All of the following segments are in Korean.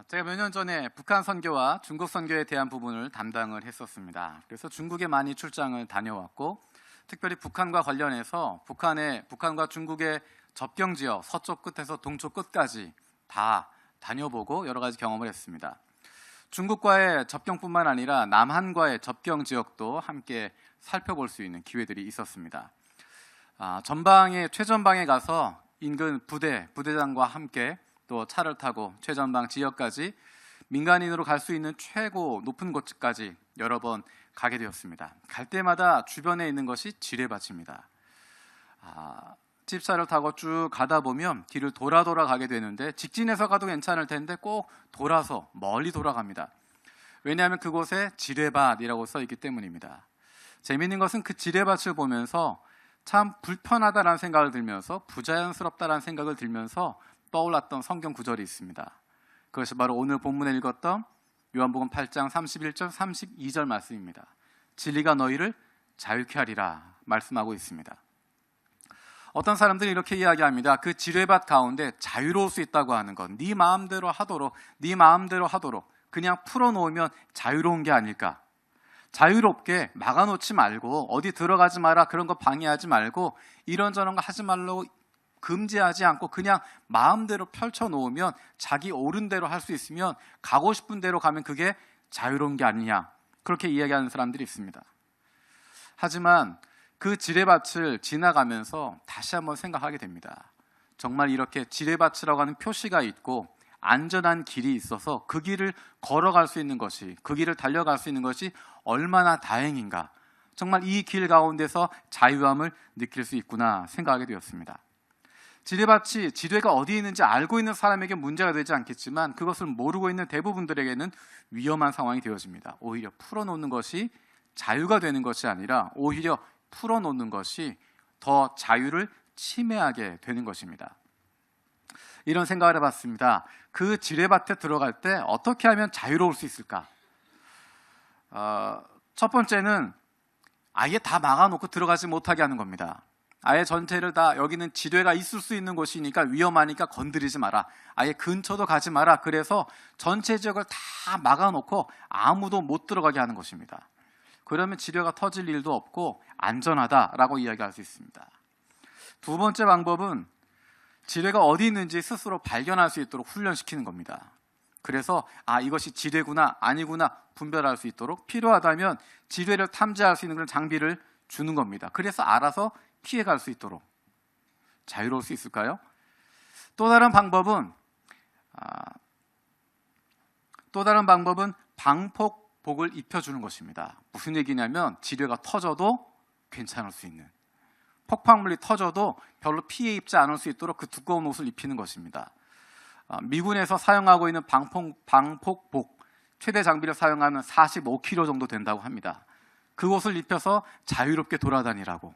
제가 몇 년 전에 북한 선교와 중국 선교에 대한 부분을 담당을 했었습니다. 그래서 중국에 많이 출장을 다녀왔고, 특별히 북한과 관련해서 북한과 중국의 접경 지역 서쪽 끝에서 동쪽 끝까지 다 다녀보고 여러 가지 경험을 했습니다. 중국과의 접경뿐만 아니라 남한과의 접경 지역도 함께 살펴볼 수 있는 기회들이 있었습니다. 최전방에 가서 인근 부대장과 함께 또 차를 타고 최전방 지역까지 민간인으로 갈 수 있는 최고 높은 곳까지 여러 번 가게 되었습니다. 갈 때마다 주변에 있는 것이 지뢰밭입니다. 집차를 타고 쭉 가다 보면 길을 돌아 가게 되는데, 직진해서 가도 괜찮을 텐데 꼭 돌아서 멀리 돌아갑니다. 왜냐하면 그곳에 지뢰밭이라고 써 있기 때문입니다. 재미있는 것은 그 지뢰밭을 보면서 참 불편하다라는 생각을 들면서, 부자연스럽다라는 생각을 들면서 떠올랐던 성경 구절이 있습니다. 그것이 바로 오늘 본문에 읽었던 요한복음 8장 31절 32절 말씀입니다. 진리가 너희를 자유케 하리라 말씀하고 있습니다. 어떤 사람들이 이렇게 이야기합니다. 그 지뢰밭 가운데 자유로울 수 있다고 하는 것, 네 마음대로 하도록 그냥 풀어놓으면 자유로운 게 아닐까. 자유롭게 막아놓지 말고, 어디 들어가지 마라, 그런 거 방해하지 말고, 이런저런 거 하지 말라고 금지하지 않고 그냥 마음대로 펼쳐놓으면, 자기 옳은 대로 할 수 있으면, 가고 싶은 대로 가면 그게 자유로운 게 아니냐, 그렇게 이야기하는 사람들이 있습니다. 하지만 그 지뢰밭을 지나가면서 다시 한번 생각하게 됩니다. 정말 이렇게 지뢰밭이라고 하는 표시가 있고 안전한 길이 있어서 그 길을 걸어갈 수 있는 것이, 그 길을 달려갈 수 있는 것이 얼마나 다행인가. 정말 이 길 가운데서 자유함을 느낄 수 있구나 생각하게 되었습니다. 지뢰가 어디 있는지 알고 있는 사람에게 문제가 되지 않겠지만, 그것을 모르고 있는 대부분들에게는 위험한 상황이 되어집니다. 오히려 풀어놓는 것이 자유가 되는 것이 아니라 오히려 풀어놓는 것이 더 자유를 침해하게 되는 것입니다. 이런 생각을 해봤습니다. 그 지뢰밭에 들어갈 때 어떻게 하면 자유로울 수 있을까? 첫 번째는 아예 다 막아놓고 들어가지 못하게 하는 겁니다. 아예 전체를 다, 여기는 지뢰가 있을 수 있는 곳이니까 위험하니까 건드리지 마라, 아예 근처도 가지 마라, 그래서 전체 지역을 다 막아놓고 아무도 못 들어가게 하는 것입니다. 그러면 지뢰가 터질 일도 없고 안전하다라고 이야기할 수 있습니다. 두 번째 방법은 지뢰가 어디 있는지 스스로 발견할 수 있도록 훈련시키는 겁니다. 그래서 이것이 지뢰구나 아니구나 분별할 수 있도록 필요하다면 지뢰를 탐지할 수 있는 그런 장비를 주는 겁니다. 그래서 알아서 피해갈 수 있도록 자유로울 수 있을까요? 또 다른 방법은 방폭복을 입혀주는 것입니다. 무슨 얘기냐면, 지뢰가 터져도 괜찮을 수 있는, 폭발물이 터져도 별로 피해 입지 않을 수 있도록 그 두꺼운 옷을 입히는 것입니다. 미군에서 사용하고 있는 방폭복 최대 장비를 사용하면 45kg 정도 된다고 합니다. 그것을 입혀서 자유롭게 돌아다니라고.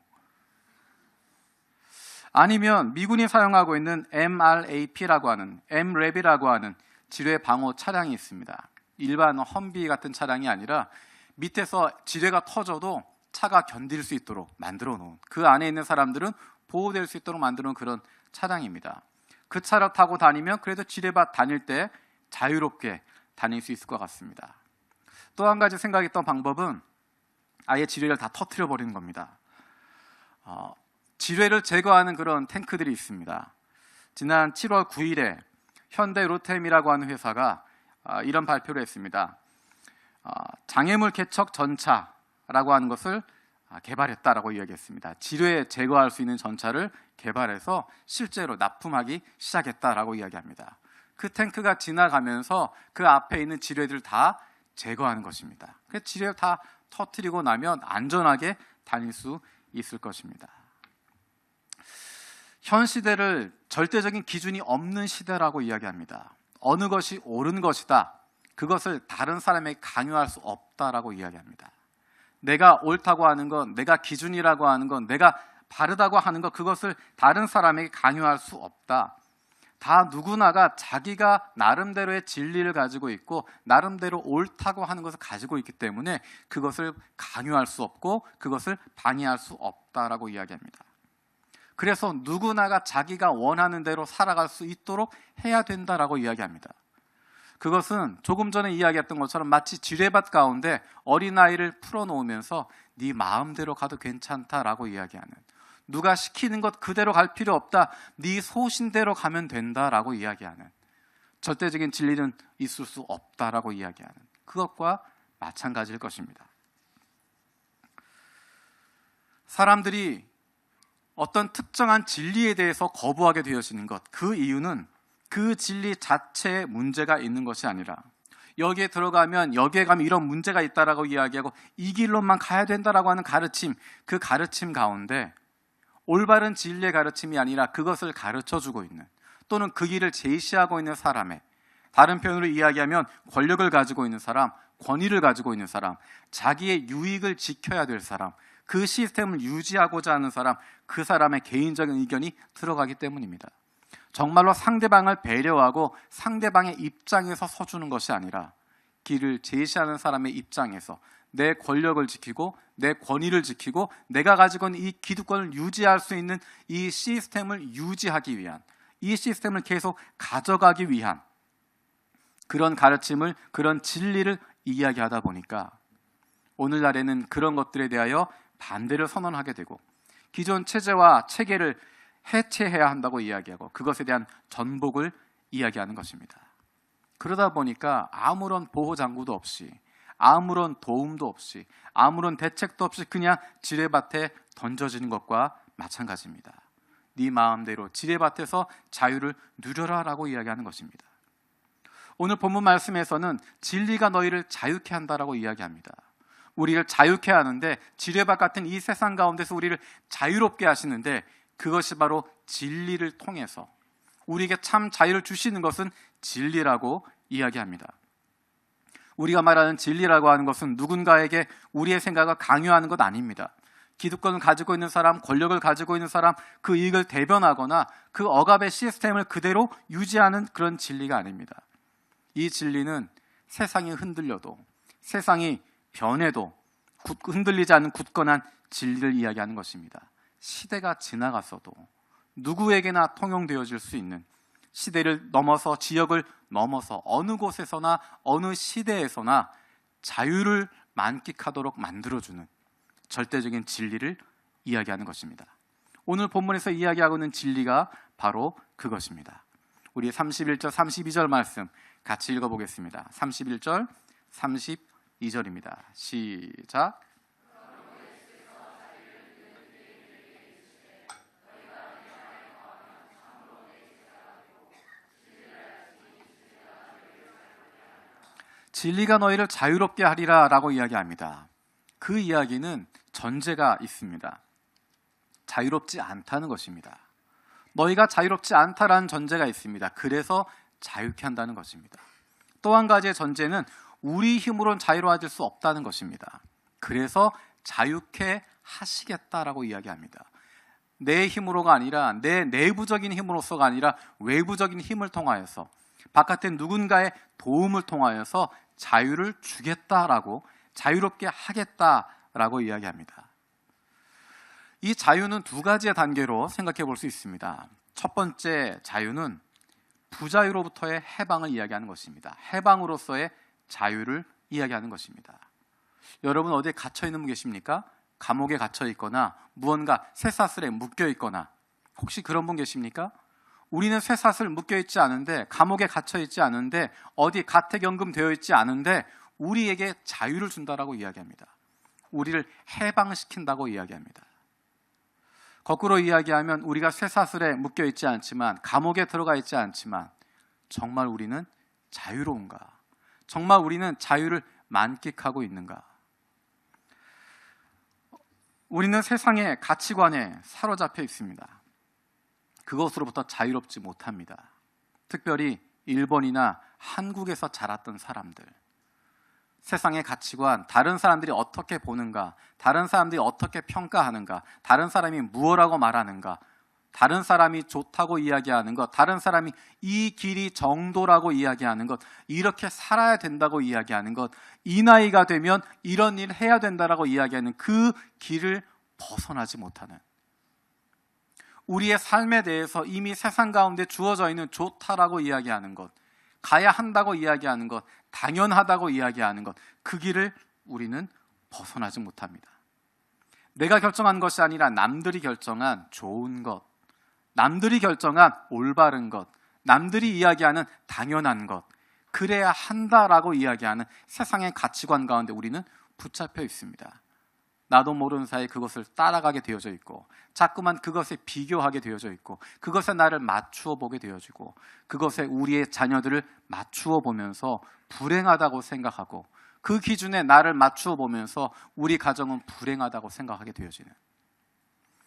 아니면 미군이 사용하고 있는 MRAP라고 하는 지뢰 방어 차량이 있습니다. 일반 험비 같은 차량이 아니라 밑에서 지뢰가 터져도 차가 견딜 수 있도록 만들어 놓은, 그 안에 있는 사람들은 보호될 수 있도록 만들어 놓은 그런 차량입니다. 그 차를 타고 다니면 그래도 지뢰밭 다닐 때 자유롭게 다닐 수 있을 것 같습니다. 또 한 가지 생각했던 방법은 아예 지뢰를 다 터뜨려 버리는 겁니다. 지뢰를 제거하는 그런 탱크들이 있습니다. 지난 7월 9일에 현대 로템이라고 하는 회사가 이런 발표를 했습니다. 장애물 개척 전차라고 하는 것을 개발했다라고 이야기했습니다. 지뢰 제거할 수 있는 전차를 개발해서 실제로 납품하기 시작했다라고 이야기합니다. 그 탱크가 지나가면서 그 앞에 있는 지뢰들을 다 제거하는 것입니다. 그 지뢰를 다 터뜨리고 나면 안전하게 다닐 수 있을 것입니다. 현 시대를 절대적인 기준이 없는 시대라고 이야기합니다. 어느 것이 옳은 것이다, 그것을 다른 사람에게 강요할 수 없다라고 이야기합니다. 내가 옳다고 하는 건, 내가 기준이라고 하는 건, 내가 바르다고 하는 것, 그것을 다른 사람에게 강요할 수 없다. 다 누구나가 자기가 나름대로의 진리를 가지고 있고 나름대로 옳다고 하는 것을 가지고 있기 때문에 그것을 강요할 수 없고 그것을 방해할 수 없다라고 이야기합니다. 그래서 누구나가 자기가 원하는 대로 살아갈 수 있도록 해야 된다라고 이야기합니다. 그것은 조금 전에 이야기했던 것처럼 마치 지뢰밭 가운데 어린아이를 풀어놓으면서 네 마음대로 가도 괜찮다라고 이야기하는, 누가 시키는 것 그대로 갈 필요 없다, 네 소신대로 가면 된다라고 이야기하는, 절대적인 진리는 있을 수 없다라고 이야기하는 그것과 마찬가지일 것입니다. 사람들이 어떤 특정한 진리에 대해서 거부하게 되어지는 것, 그 이유는 그 진리 자체에 문제가 있는 것이 아니라 여기에 들어가면, 여기에 가면 이런 문제가 있다라고 이야기하고 이 길로만 가야 된다라고 하는 가르침, 그 가르침 가운데 올바른 진리의 가르침이 아니라 그것을 가르쳐주고 있는, 또는 그 길을 제시하고 있는 사람의, 다른 표현으로 이야기하면 권력을 가지고 있는 사람, 권위를 가지고 있는 사람, 자기의 유익을 지켜야 될 사람, 그 시스템을 유지하고자 하는 사람, 그 사람의 개인적인 의견이 들어가기 때문입니다. 정말로 상대방을 배려하고 상대방의 입장에서 서주는 것이 아니라 길을 제시하는 사람의 입장에서 내 권력을 지키고 내 권위를 지키고 내가 가지고 있는 이 기득권을 유지할 수 있는 이 시스템을 유지하기 위한, 이 시스템을 계속 가져가기 위한 그런 가르침을, 그런 진리를 이야기하다 보니까 오늘날에는 그런 것들에 대하여 반대를 선언하게 되고 기존 체제와 체계를 해체해야 한다고 이야기하고 그것에 대한 전복을 이야기하는 것입니다. 그러다 보니까 아무런 보호장구도 없이, 아무런 도움도 없이, 아무런 대책도 없이 그냥 지뢰밭에 던져지는 것과 마찬가지입니다. 네 마음대로 지뢰밭에서 자유를 누려라라고 이야기하는 것입니다. 오늘 본문 말씀에서는 진리가 너희를 자유케 한다라고 이야기합니다. 우리를 자유케 하는데, 지뢰밭 같은 이 세상 가운데서 우리를 자유롭게 하시는데, 그것이 바로 진리를 통해서 우리에게 참 자유를 주시는 것은 진리라고 이야기합니다. 우리가 말하는 진리라고 하는 것은 누군가에게 우리의 생각을 강요하는 것 아닙니다. 기득권을 가지고 있는 사람, 권력을 가지고 있는 사람, 그 이익을 대변하거나 그 억압의 시스템을 그대로 유지하는 그런 진리가 아닙니다. 이 진리는 세상이 흔들려도, 세상이 변해도 흔들리지 않는 굳건한 진리를 이야기하는 것입니다. 시대가 지나갔어도 누구에게나 통용되어질 수 있는, 시대를 넘어서, 지역을 넘어서 어느 곳에서나 어느 시대에서나 자유를 만끽하도록 만들어주는 절대적인 진리를 이야기하는 것입니다. 오늘 본문에서 이야기하고 있는 진리가 바로 그것입니다. 우리 31절, 32절 말씀 같이 읽어보겠습니다. 31절, 32절입니다. 시작. 진리가 너희를 자유롭게 하리라 라고 이야기합니다. 그 이야기는 전제가 있습니다. 자유롭지 않다는 것입니다. 너희가 자유롭지 않다라는 전제가 있습니다. 그래서 자유케 한다는 것입니다. 또 한 가지의 전제는 우리 힘으로는 자유로워질 수 없다는 것입니다. 그래서 자유케 하시겠다라고 이야기합니다. 내 힘으로가 아니라, 내 내부적인 힘으로서가 아니라 외부적인 힘을 통하여서, 바깥에 누군가의 도움을 통하여서 자유를 주겠다라고, 자유롭게 하겠다라고 이야기합니다. 이 자유는 두 가지의 단계로 생각해 볼 수 있습니다. 첫 번째 자유는 부자유로부터의 해방을 이야기하는 것입니다. 해방으로서의 자유를 이야기하는 것입니다. 여러분 어디에 갇혀 있는 분 계십니까? 감옥에 갇혀 있거나 무언가 쇠사슬에 묶여 있거나, 혹시 그런 분 계십니까? 우리는 쇠사슬 묶여 있지 않은데, 감옥에 갇혀 있지 않은데, 어디 가택연금 되어 있지 않은데 우리에게 자유를 준다라고 이야기합니다. 우리를 해방시킨다고 이야기합니다. 거꾸로 이야기하면 우리가 쇠사슬에 묶여 있지 않지만, 감옥에 들어가 있지 않지만 정말 우리는 자유로운가? 정말 우리는 자유를 만끽하고 있는가? 우리는 세상의 가치관에 사로잡혀 있습니다. 그것으로부터 자유롭지 못합니다. 특별히 일본이나 한국에서 자랐던 사람들, 세상의 가치관, 다른 사람들이 어떻게 보는가, 다른 사람들이 어떻게 평가하는가, 다른 사람이 무엇라고 말하는가, 다른 사람이 좋다고 이야기하는 것, 다른 사람이 이 길이 정도라고 이야기하는 것, 이렇게 살아야 된다고 이야기하는 것, 이 나이가 되면 이런 일을 해야 된다라고 이야기하는 그 길을 벗어나지 못하는, 우리의 삶에 대해서 이미 세상 가운데 주어져 있는 좋다라고 이야기하는 것, 가야 한다고 이야기하는 것, 당연하다고 이야기하는 것, 그 길을 우리는 벗어나지 못합니다. 내가 결정한 것이 아니라 남들이 결정한 좋은 것, 남들이 결정한 올바른 것, 남들이 이야기하는 당연한 것, 그래야 한다라고 이야기하는 세상의 가치관 가운데 우리는 붙잡혀 있습니다. 나도 모르는 사이에 그것을 따라가게 되어져 있고, 자꾸만 그것에 비교하게 되어져 있고, 그것에 나를 맞추어 보게 되어지고, 그것에 우리의 자녀들을 맞추어 보면서 불행하다고 생각하고, 그 기준에 나를 맞추어 보면서 우리 가정은 불행하다고 생각하게 되어지는,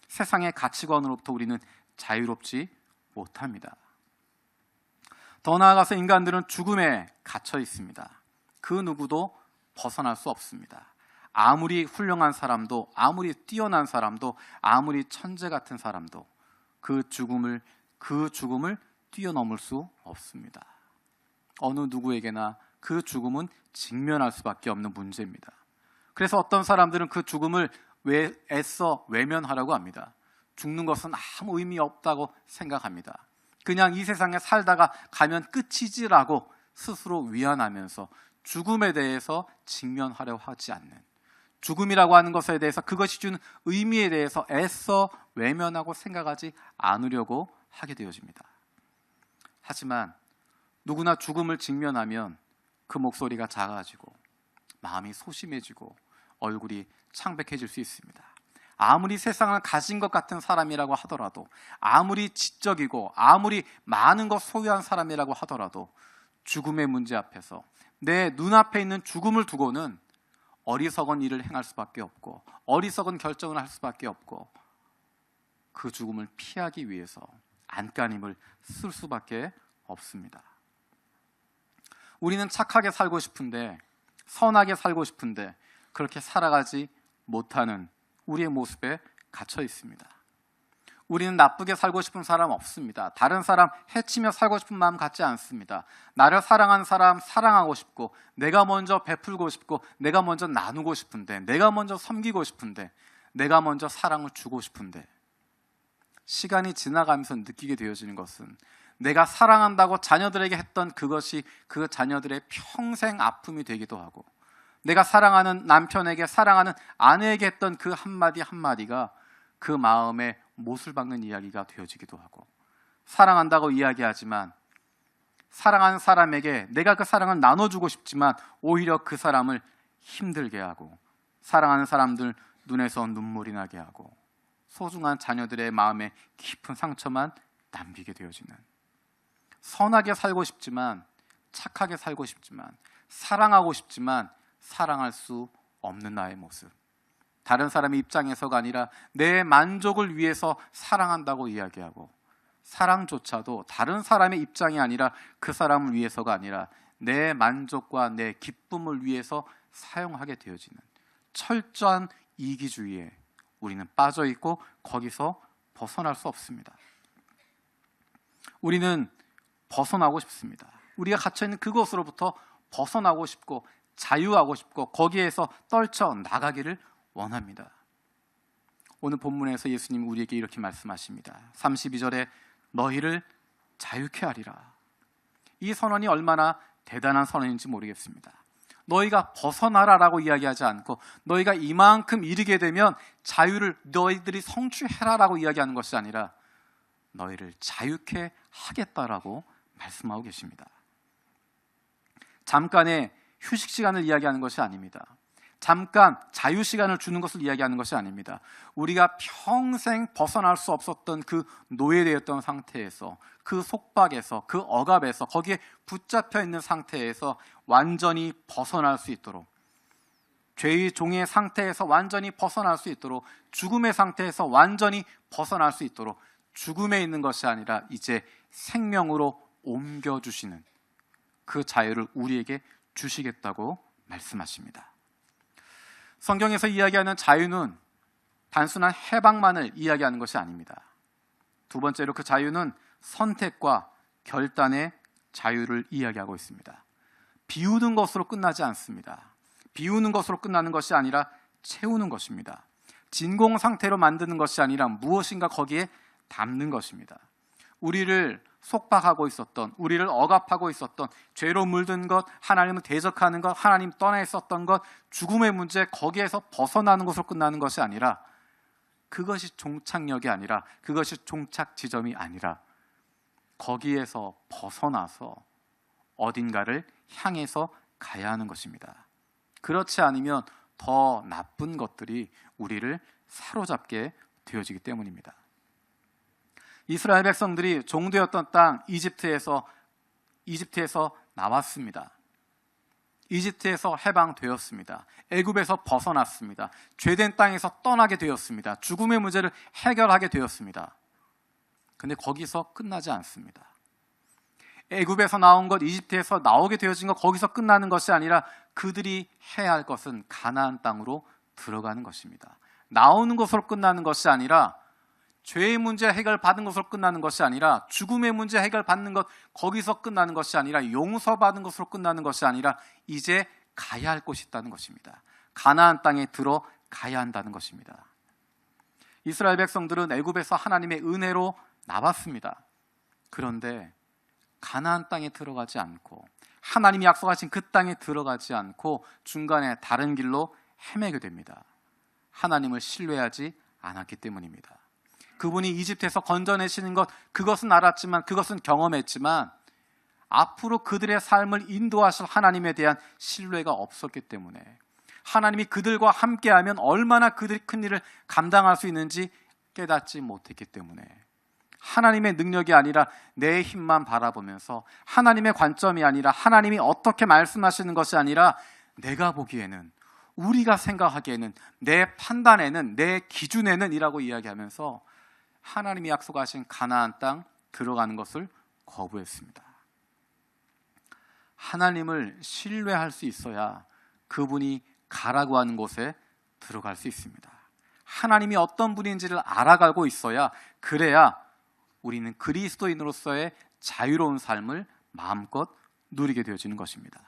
세상의 가치관으로부터 우리는 자유롭지 못합니다. 더 나아가서 인간들은 죽음에 갇혀 있습니다. 그 누구도 벗어날 수 없습니다. 아무리 훌륭한 사람도, 아무리 뛰어난 사람도, 아무리 천재 같은 사람도 그 죽음을 뛰어넘을 수 없습니다. 어느 누구에게나 그 죽음은 직면할 수밖에 없는 문제입니다. 그래서 어떤 사람들은 그 죽음을 애써 외면하라고 합니다. 죽는 것은 아무 의미 없다고 생각합니다. 그냥 이 세상에 살다가 가면 끝이지라고 스스로 위안하면서 죽음에 대해서 직면하려고 하지 않는, 죽음이라고 하는 것에 대해서 그것이 주는 의미에 대해서 애써 외면하고 생각하지 않으려고 하게 되어집니다. 하지만 누구나 죽음을 직면하면 그 목소리가 작아지고 마음이 소심해지고 얼굴이 창백해질 수 있습니다. 아무리 세상을 가진 것 같은 사람이라고 하더라도, 아무리 지적이고 아무리 많은 것 소유한 사람이라고 하더라도 죽음의 문제 앞에서 내 눈앞에 있는 죽음을 두고는 어리석은 일을 행할 수밖에 없고, 어리석은 결정을 할 수밖에 없고, 그 죽음을 피하기 위해서 안간힘을 쓸 수밖에 없습니다. 우리는 착하게 살고 싶은데, 선하게 살고 싶은데 그렇게 살아가지 못하는 우리의 모습에 갇혀 있습니다. 우리는 나쁘게 살고 싶은 사람 없습니다. 다른 사람 해치며 살고 싶은 마음 갖지 않습니다. 나를 사랑하는 사람 사랑하고 싶고, 내가 먼저 베풀고 싶고, 내가 먼저 나누고 싶은데, 내가 먼저 섬기고 싶은데, 내가 먼저 사랑을 주고 싶은데, 시간이 지나가면서 느끼게 되어지는 것은 내가 사랑한다고 자녀들에게 했던 그것이 그 자녀들의 평생 아픔이 되기도 하고, 내가 사랑하는 남편에게, 사랑하는 아내에게 했던 그 한마디 한마디가 그 마음에 못을 박는 이야기가 되어지기도 하고, 사랑한다고 이야기하지만 사랑하는 사람에게 내가 그 사랑을 나눠주고 싶지만 오히려 그 사람을 힘들게 하고, 사랑하는 사람들 눈에서 눈물이 나게 하고, 소중한 자녀들의 마음에 깊은 상처만 남기게 되어지는, 선하게 살고 싶지만, 착하게 살고 싶지만, 사랑하고 싶지만 사랑할 수 없는 나의 모습, 다른 사람의 입장에서가 아니라 내 만족을 위해서 사랑한다고 이야기하고, 사랑조차도 다른 사람의 입장이 아니라 그 사람을 위해서가 아니라 내 만족과 내 기쁨을 위해서 사용하게 되어지는 철저한 이기주의에 우리는 빠져 있고 거기서 벗어날 수 없습니다. 우리는 벗어나고 싶습니다. 우리가 갇혀있는 그곳으로부터 벗어나고 싶고 자유하고 싶고 거기에서 떨쳐 나가기를 원합니다. 오늘 본문에서 예수님 우리에게 이렇게 말씀하십니다. 32절에 너희를 자유케 하리라. 이 선언이 얼마나 대단한 선언인지 모르겠습니다. 너희가 벗어나라라고 이야기하지 않고, 너희가 이만큼 이르게 되면 자유를 너희들이 성취해라라고 이야기하는 것이 아니라 너희를 자유케 하겠다라고 말씀하고 계십니다. 잠깐의 휴식 시간을 이야기하는 것이 아닙니다. 잠깐 자유 시간을 주는 것을 이야기하는 것이 아닙니다. 우리가 평생 벗어날 수 없었던 그 노예되었던 상태에서, 그 속박에서, 그 억압에서, 거기에 붙잡혀 있는 상태에서 완전히 벗어날 수 있도록, 죄의 종의 상태에서 완전히 벗어날 수 있도록, 죽음의 상태에서 완전히 벗어날 수 있도록, 죽음에 있는 것이 아니라 이제 생명으로 옮겨주시는 그 자유를 우리에게 주시겠다고 말씀하십니다. 성경에서 이야기하는 자유는 단순한 해방만을 이야기하는 것이 아닙니다. 두 번째로 그 자유는 선택과 결단의 자유를 이야기하고 있습니다. 비우는 것으로 끝나지 않습니다. 비우는 것으로 끝나는 것이 아니라 채우는 것입니다. 진공 상태로 만드는 것이 아니라 무엇인가 거기에 담는 것입니다. 우리를 속박하고 있었던, 우리를 억압하고 있었던, 죄로 물든 것, 하나님을 대적하는 것, 하나님 떠나 있었던 것, 죽음의 문제, 거기에서 벗어나는 것으로 끝나는 것이 아니라, 그것이 종착역이 아니라, 그것이 종착 지점이 아니라, 거기에서 벗어나서 어딘가를 향해서 가야 하는 것입니다. 그렇지 않으면 더 나쁜 것들이 우리를 사로잡게 되어지기 때문입니다. 이스라엘 백성들이 종되었던 땅 이집트에서 나왔습니다. 이집트에서 해방되었습니다. 애굽에서 벗어났습니다. 죄된 땅에서 떠나게 되었습니다. 죽음의 문제를 해결하게 되었습니다. 근데 거기서 끝나지 않습니다. 애굽에서 나온 것, 이집트에서 나오게 되어진 것, 거기서 끝나는 것이 아니라 그들이 해야 할 것은 가나안 땅으로 들어가는 것입니다. 나오는 것으로 끝나는 것이 아니라, 죄의 문제 해결받은 것으로 끝나는 것이 아니라, 죽음의 문제 해결받는 것, 거기서 끝나는 것이 아니라, 용서받은 것으로 끝나는 것이 아니라, 이제 가야 할 곳이 있다는 것입니다. 가나안 땅에 들어가야 한다는 것입니다. 이스라엘 백성들은 애굽에서 하나님의 은혜로 나왔습니다. 그런데 가나안 땅에 들어가지 않고, 하나님이 약속하신 그 땅에 들어가지 않고 중간에 다른 길로 헤매게 됩니다. 하나님을 신뢰하지 않았기 때문입니다. 그분이 이집트에서 건져내시는 것, 그것은 알았지만, 그것은 경험했지만, 앞으로 그들의 삶을 인도하실 하나님에 대한 신뢰가 없었기 때문에, 하나님이 그들과 함께하면 얼마나 그들이 큰 일을 감당할 수 있는지 깨닫지 못했기 때문에, 하나님의 능력이 아니라 내 힘만 바라보면서, 하나님의 관점이 아니라, 하나님이 어떻게 말씀하시는 것이 아니라, 내가 보기에는, 우리가 생각하기에는, 내 판단에는, 내 기준에는 이라고 이야기하면서 하나님이 약속하신 가나안 땅 들어가는 것을 거부했습니다. 하나님을 신뢰할 수 있어야 그분이 가라고 하는 곳에 들어갈 수 있습니다. 하나님이 어떤 분인지를 알아가고 있어야, 그래야 우리는 그리스도인으로서의 자유로운 삶을 마음껏 누리게 되어지는 것입니다.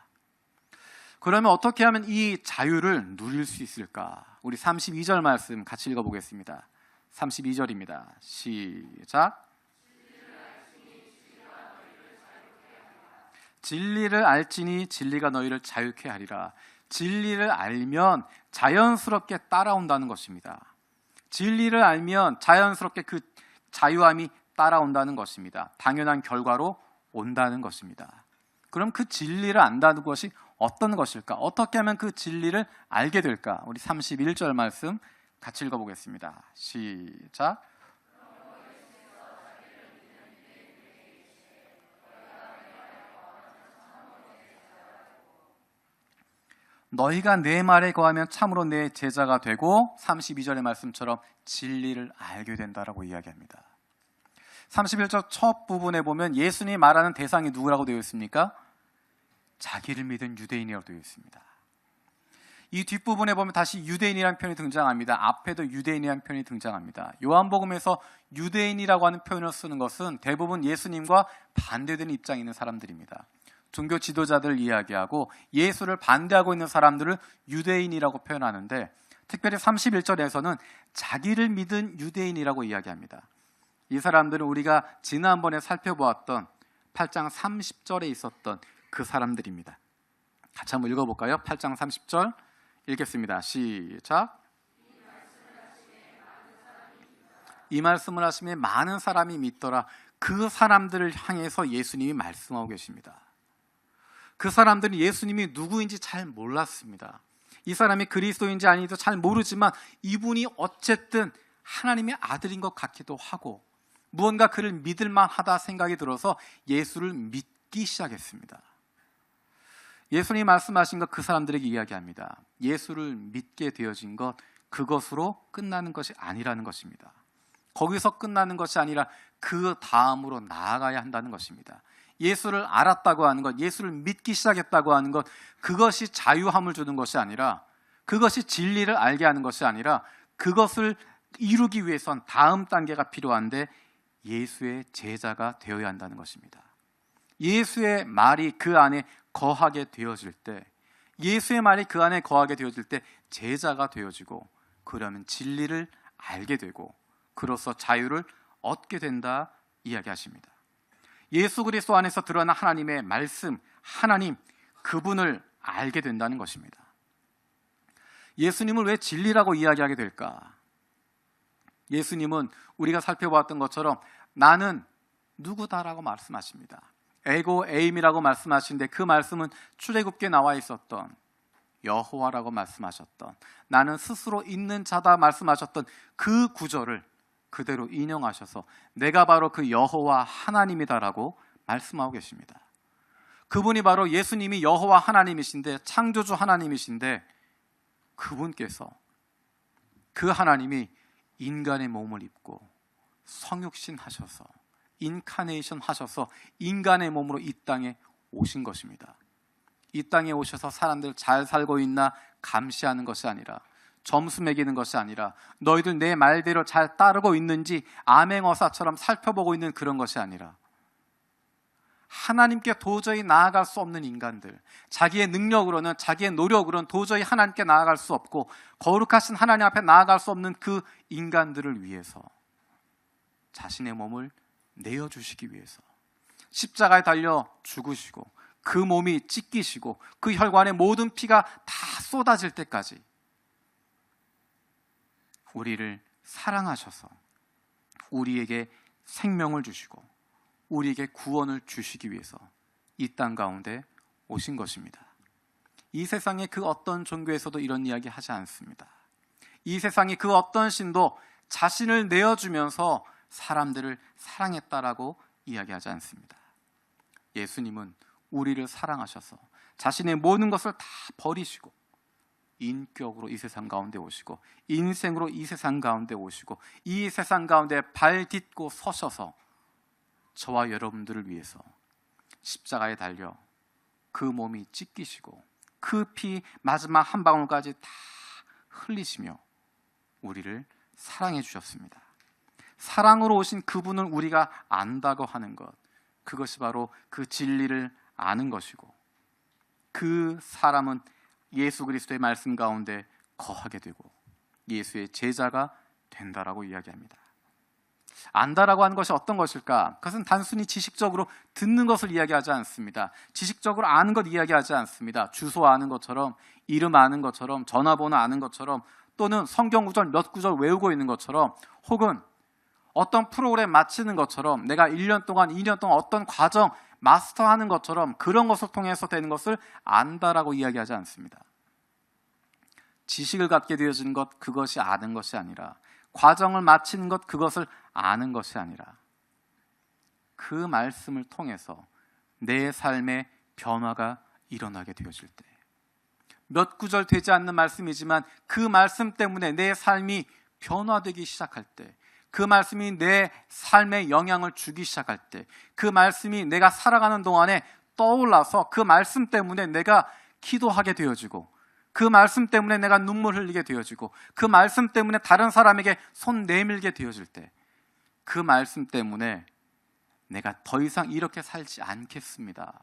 그러면 어떻게 하면 이 자유를 누릴 수 있을까? 우리 32절 말씀 같이 읽어보겠습니다. 32절입니다. 시작. 진리를 알지니 진리가 너희를 자유케 하리라. 진리를 알면 자연스럽게 따라온다는 것입니다. 진리를 알면 자연스럽게 그 자유함이 따라온다는 것입니다. 당연한 결과로 온다는 것입니다. 그럼 그 진리를 안다는 것이 어떤 것일까? 어떻게 하면 그 진리를 알게 될까? 우리 31절 말씀 같이 읽어보겠습니다. 시작. 너희가 내 말에 거하면 참으로 내 제자가 되고, 32절의 말씀처럼 진리를 알게 된다라고 이야기합니다. 31절 첫 부분에 보면 예수님이 말하는 대상이 누구라고 되어 있습니까? 자기를 믿은 유대인이라고 되어 있습니다. 이 뒷부분에 보면 다시 유대인이라는 표현이 등장합니다. 앞에도 유대인이라는 표현이 등장합니다. 요한복음에서 유대인이라고 하는 표현을 쓰는 것은 대부분 예수님과 반대되는 입장에 있는 사람들입니다. 종교 지도자들을 이야기하고 예수를 반대하고 있는 사람들을 유대인이라고 표현하는데, 특별히 31절에서는 자기를 믿은 유대인이라고 이야기합니다. 이 사람들은 우리가 지난번에 살펴보았던 8장 30절에 있었던 그 사람들입니다. 같이 한번 읽어볼까요? 8장 30절 읽겠습니다. 시작. 이 말씀을 하시며 많은 사람이 믿더라. 그 사람들을 향해서 예수님이 말씀하고 계십니다. 그 사람들은 예수님이 누구인지 잘 몰랐습니다. 이 사람이 그리스도인지 아닌지도 잘 모르지만 이분이 어쨌든 하나님의 아들인 것 같기도 하고, 무언가 그를 믿을 만하다 생각이 들어서 예수를 믿기 시작했습니다. 예수님이 말씀하신 것 그 사람들에게 이야기합니다. 예수를 믿게 되어진 것, 그것으로 끝나는 것이 아니라는 것입니다. 거기서 끝나는 것이 아니라 그 다음으로 나아가야 한다는 것입니다. 예수를 알았다고 하는 것, 예수를 믿기 시작했다고 하는 것, 그것이 자유함을 주는 것이 아니라, 그것이 진리를 알게 하는 것이 아니라, 그것을 이루기 위해선 다음 단계가 필요한데 예수의 제자가 되어야 한다는 것입니다. 예수의 말이 그 안에 거하게 되어질 때, 예수의 말이 그 안에 거하게 되어질 때 제자가 되어지고, 그러면 진리를 알게 되고 그로써 자유를 얻게 된다 이야기하십니다. 예수 그리스도 안에서 드러난 하나님의 말씀, 하나님, 그분을 알게 된다는 것입니다. 예수님을 왜 진리라고 이야기하게 될까? 예수님은 우리가 살펴보았던 것처럼 나는 누구다라고 말씀하십니다. 에고 에임이라고 말씀하시는데 그 말씀은 출애굽기에 나와 있었던 여호와라고 말씀하셨던, 나는 스스로 있는 자다 말씀하셨던 그 구절을 그대로 인용하셔서 내가 바로 그 여호와 하나님이다라고 말씀하고 계십니다. 그분이 바로 예수님이 여호와 하나님이신데, 창조주 하나님이신데, 그분께서, 그 하나님이 인간의 몸을 입고 성육신 하셔서, 인카네이션 하셔서 인간의 몸으로 이 땅에 오신 것입니다. 이 땅에 오셔서 사람들 잘 살고 있나 감시하는 것이 아니라, 점수 매기는 것이 아니라, 너희들 내 말대로 잘 따르고 있는지 암행어사처럼 살펴보고 있는 그런 것이 아니라, 하나님께 도저히 나아갈 수 없는 인간들, 자기의 능력으로는, 자기의 노력으로는 도저히 하나님께 나아갈 수 없고 거룩하신 하나님 앞에 나아갈 수 없는 그 인간들을 위해서 자신의 몸을 내어주시기 위해서 십자가에 달려 죽으시고, 그 몸이 찢기시고 그 혈관에 모든 피가 다 쏟아질 때까지 우리를 사랑하셔서 우리에게 생명을 주시고 우리에게 구원을 주시기 위해서 이 땅 가운데 오신 것입니다. 이 세상의 그 어떤 종교에서도 이런 이야기 하지 않습니다. 이 세상의 그 어떤 신도 자신을 내어주면서 사람들을 사랑했다라고 이야기하지 않습니다. 예수님은 우리를 사랑하셔서 자신의 모든 것을 다 버리시고 인격으로 이 세상 가운데 오시고, 인생으로 이 세상 가운데 오시고, 이 세상 가운데 발 딛고 서셔서 저와 여러분들을 위해서 십자가에 달려 그 몸이 찢기시고 그 피 마지막 한 방울까지 다 흘리시며 우리를 사랑해 주셨습니다. 사랑으로 오신 그분을 우리가 안다고 하는 것, 그것이 바로 그 진리를 아는 것이고, 그 사람은 예수 그리스도의 말씀 가운데 거하게 되고 예수의 제자가 된다라고 이야기합니다. 안다라고 하는 것이 어떤 것일까? 그것은 단순히 지식적으로 듣는 것을 이야기하지 않습니다. 지식적으로 아는 것 이야기하지 않습니다. 주소 아는 것처럼, 이름 아는 것처럼, 전화번호 아는 것처럼, 또는 성경 구절 몇 구절 외우고 있는 것처럼, 혹은 어떤 프로그램 마치는 것처럼, 내가 1년 동안, 2년 동안 어떤 과정 마스터하는 것처럼 그런 것을 통해서 되는 것을 안다라고 이야기하지 않습니다. 지식을 갖게 되어지는 것, 그것이 아는 것이 아니라, 과정을 마치는 것, 그것을 아는 것이 아니라, 그 말씀을 통해서 내 삶의 변화가 일어나게 되어질 때, 몇 구절 되지 않는 말씀이지만 그 말씀 때문에 내 삶이 변화되기 시작할 때, 그 말씀이 내 삶에 영향을 주기 시작할 때, 그 말씀이 내가 살아가는 동안에 떠올라서 그 말씀 때문에 내가 기도하게 되어지고, 그 말씀 때문에 내가 눈물 흘리게 되어지고, 그 말씀 때문에 다른 사람에게 손 내밀게 되어질 때, 그 말씀 때문에 내가 더 이상 이렇게 살지 않겠습니다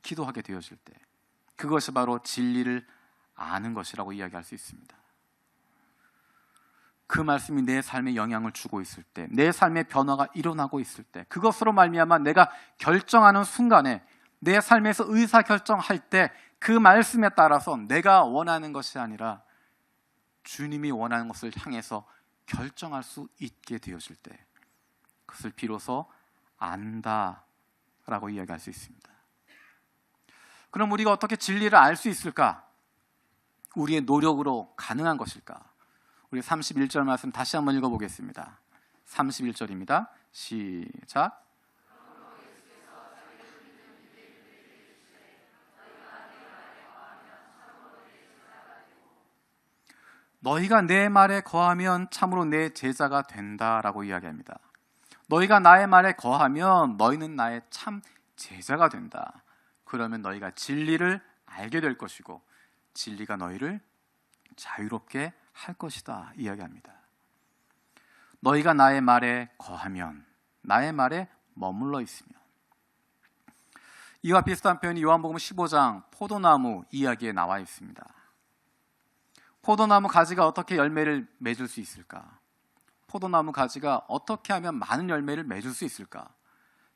기도하게 되어질 때, 그것이 바로 진리를 아는 것이라고 이야기할 수 있습니다. 그 말씀이 내 삶에 영향을 주고 있을 때, 내 삶의 변화가 일어나고 있을 때, 그것으로 말미암아 내가 결정하는 순간에, 내 삶에서 의사결정할 때 그 말씀에 따라서 내가 원하는 것이 아니라 주님이 원하는 것을 향해서 결정할 수 있게 되어질 때, 그것을 비로소 안다라고 이야기할 수 있습니다. 그럼 우리가 어떻게 진리를 알 수 있을까? 우리의 노력으로 가능한 것일까? 우리 31절 말씀 다시 한번 읽어보겠습니다. 31절입니다. 시작. 너희가 내 말에 거하면 참으로 내 제자가 된다라고 이야기합니다. 너희가 나의 말에 거하면 너희는 나의 참 제자가 된다. 그러면 너희가 진리를 알게 될 것이고 진리가 너희를 자유롭게 할 것이다 이야기합니다. 너희가 나의 말에 거하면, 나의 말에 머물러 있으면. 이와 비슷한 표현이 요한복음 15장 포도나무 이야기에 나와 있습니다. 포도나무 가지가 어떻게 열매를 맺을 수 있을까? 포도나무 가지가 어떻게 하면 많은 열매를 맺을 수 있을까?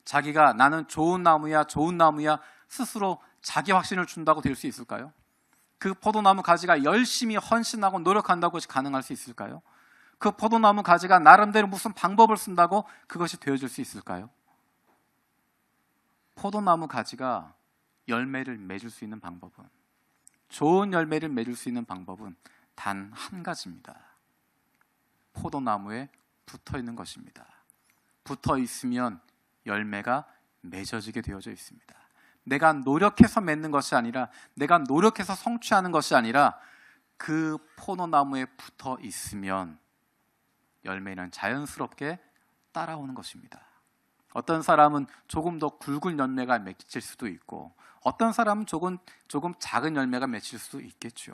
자기가 나는 좋은 나무야, 좋은 나무야 스스로 자기 확신을 준다고 될 수 있을까요? 그 포도나무 가지가 열심히 헌신하고 노력한다고 가능할 수 있을까요? 그 포도나무 가지가 나름대로 무슨 방법을 쓴다고 그것이 되어질 수 있을까요? 포도나무 가지가 열매를 맺을 수 있는 방법은, 좋은 열매를 맺을 수 있는 방법은 단 한 가지입니다. 포도나무에 붙어 있는 것입니다. 붙어 있으면 열매가 맺어지게 되어져 있습니다. 내가 노력해서 맺는 것이 아니라, 내가 노력해서 성취하는 것이 아니라 그 포도나무에 붙어 있으면 열매는 자연스럽게 따라오는 것입니다. 어떤 사람은 조금 더 굵은 열매가 맺힐 수도 있고, 어떤 사람은 조금 작은 열매가 맺힐 수도 있겠죠.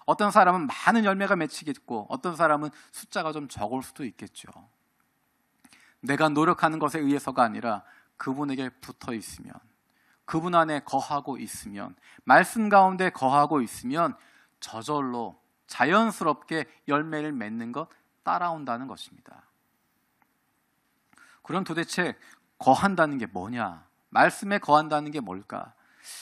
어떤 사람은 많은 열매가 맺히겠고, 어떤 사람은 숫자가 좀 적을 수도 있겠죠. 내가 노력하는 것에 의해서가 아니라 그분에게 붙어 있으면, 그분 안에 거하고 있으면, 말씀 가운데 거하고 있으면 저절로 자연스럽게 열매를 맺는 것 따라온다는 것입니다. 그럼 도대체 거한다는 게 뭐냐? 말씀에 거한다는 게 뭘까?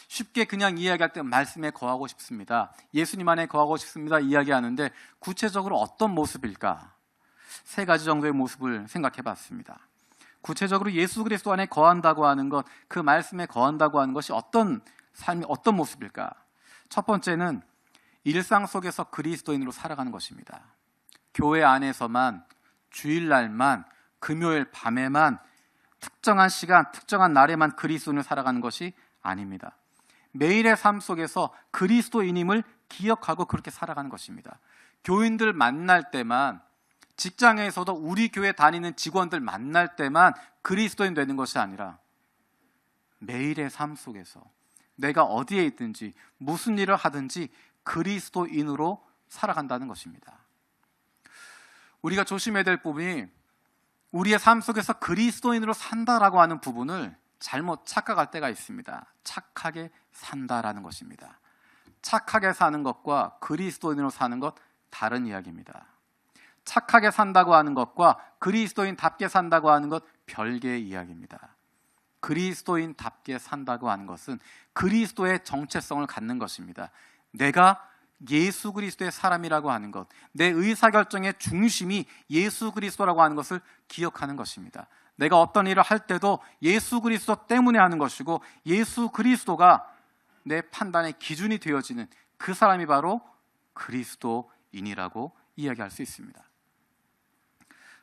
쉽게 그냥 이야기할 때 말씀에 거하고 싶습니다, 예수님 안에 거하고 싶습니다 이야기하는데 구체적으로 어떤 모습일까? 세 가지 정도의 모습을 생각해 봤습니다. 구체적으로 예수 그리스도 안에 거한다고 하는 것, 그 말씀에 거한다고 하는 것이 어떤 삶이, 어떤 모습일까? 첫 번째는 일상 속에서 그리스도인으로 살아가는 것입니다. 교회 안에서만, 주일날만, 금요일 밤에만, 특정한 시간, 특정한 날에만 그리스도인으로 살아가는 것이 아닙니다. 매일의 삶 속에서 그리스도인임을 기억하고 그렇게 살아가는 것입니다. 교인들 만날 때만, 직장에서도 우리 교회 다니는 직원들 만날 때만 그리스도인 되는 것이 아니라 매일의 삶 속에서 내가 어디에 있든지 무슨 일을 하든지 그리스도인으로 살아간다는 것입니다. 우리가 조심해야 될 부분이, 우리의 삶 속에서 그리스도인으로 산다라고 하는 부분을 잘못 착각할 때가 있습니다. 착하게 산다라는 것입니다. 착하게 사는 것과 그리스도인으로 사는 것 다른 이야기입니다. 착하게 산다고 하는 것과 그리스도인답게 산다고 하는 것 별개의 이야기입니다. 그리스도인답게 산다고 하는 것은 그리스도의 정체성을 갖는 것입니다. 내가 예수 그리스도의 사람이라고 하는 것, 내 의사결정의 중심이 예수 그리스도라고 하는 것을 기억하는 것입니다. 내가 어떤 일을 할 때도 예수 그리스도 때문에 하는 것이고, 예수 그리스도가 내 판단의 기준이 되어지는 그 사람이 바로 그리스도인이라고 이야기할 수 있습니다.